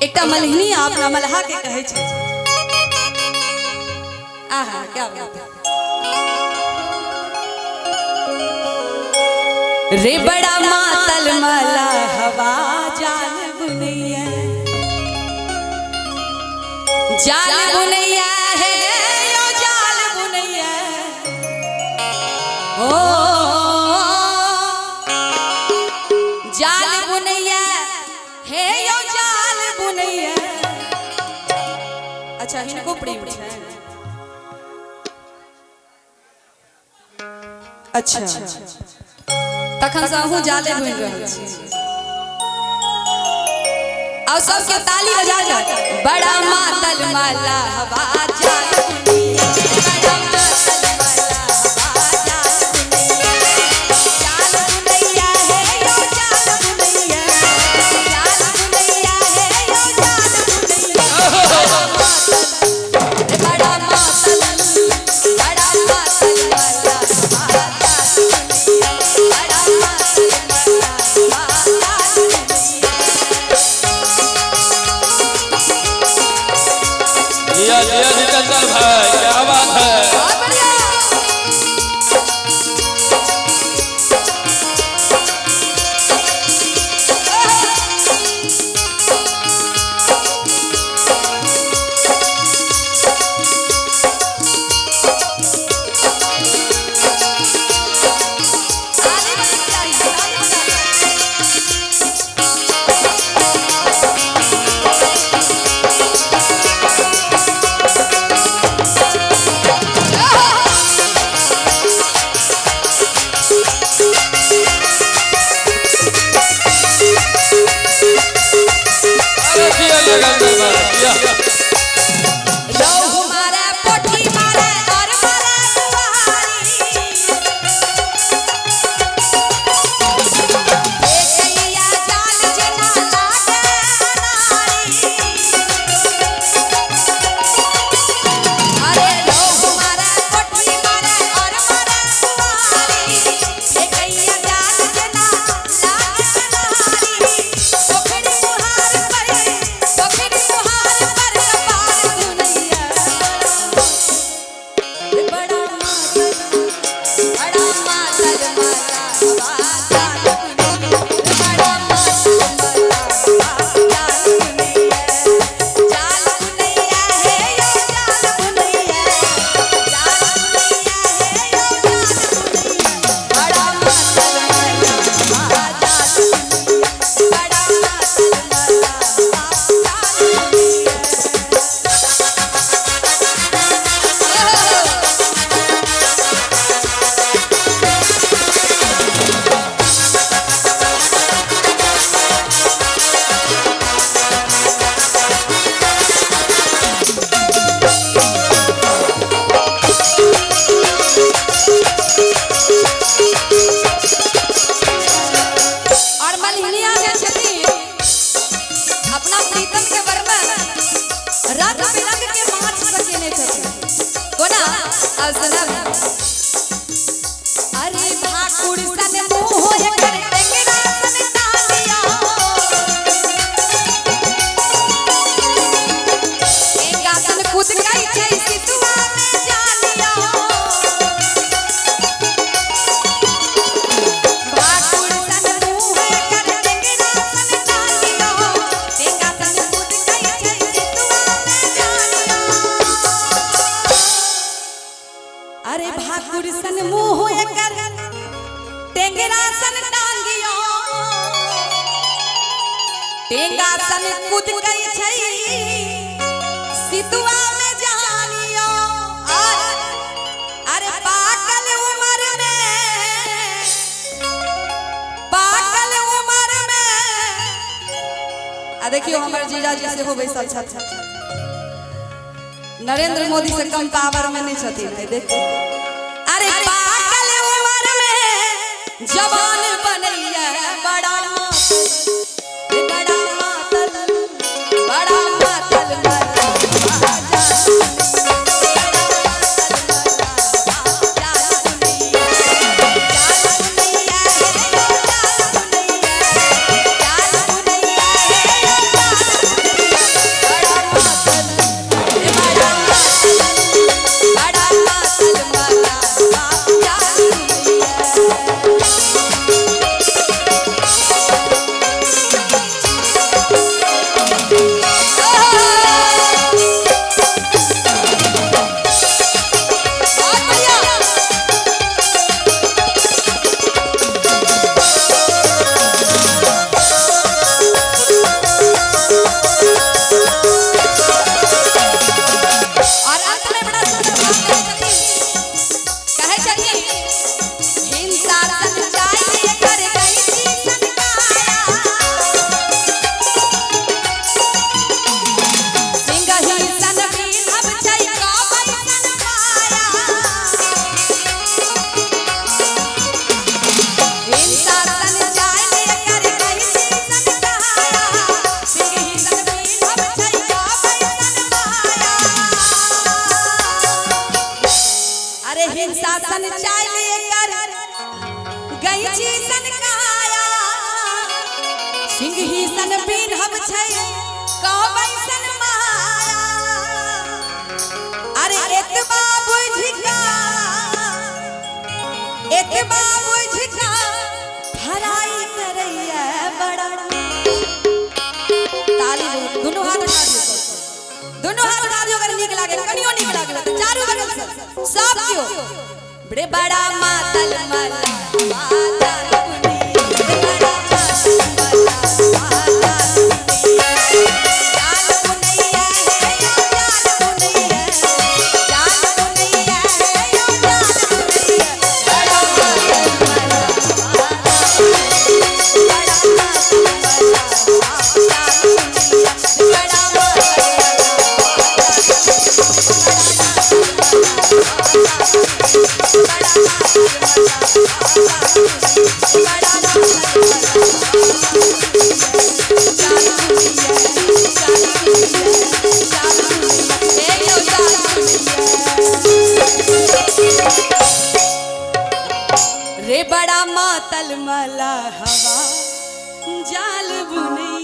एकटा मलहिनी अपना मलहा के कहे छे आहा क्या बात रे बड़ा मातल मला हवा जाल बुनैया है यो जाल बुनैया ओ जाल बुनैया है यो जाल बुनैया। अच्छा इनको प्रेम है। अच्छा तखन से अहूँ जाले बुन रहल छी और सबके ताली बजा के बड़ा मातल माला हवा जाल बुनैया बड़ा मातल माला हवा जाल बुनैया जाल बुनैया है यो जाल बुनैया जाल बुनैया है यो जाल बुनैया बड़ा मातल माला हवा जाल जितेंद्र भाई क्या बात है। अरे ठाकुर सन मुँह है कर टेंगरा सन डालिया टेंगा सन खुद गई छे सितुआ में जालिया ठाकुर सन मुँह है कर टेंगरा सन डालिया टेंगा सन खुद गई छे सितुआ में जालिया। अरे ठाकुर सन मुँह है कर टेंगरा सन टांगियो टेंगा सन कूद गई छई सितुआ में जानियो। अरे पागल उम्र में आ देखियो हमर जीजा जी से हो बैसल छथि नरेंद्र मोदी से कम पावर में नहीं छथिन देखो। अरे पागल उम्र में जवान बनैया बड़ा मातल बड़ा मातल देह शासन चाले कर गई छी सन काया सिंह ही सन बिरहब छै कहबै सन माया अरे एतबा बुझिका भराई करैया बड़ा ताली दोनों हाथ उठा दियो अगर नीक लागे कनियो नीक लागे तो चारों बगल से सब क्यों बड़े बड़ा मातल मला बाजा रे बड़ा मातल मला हवा जाल बुने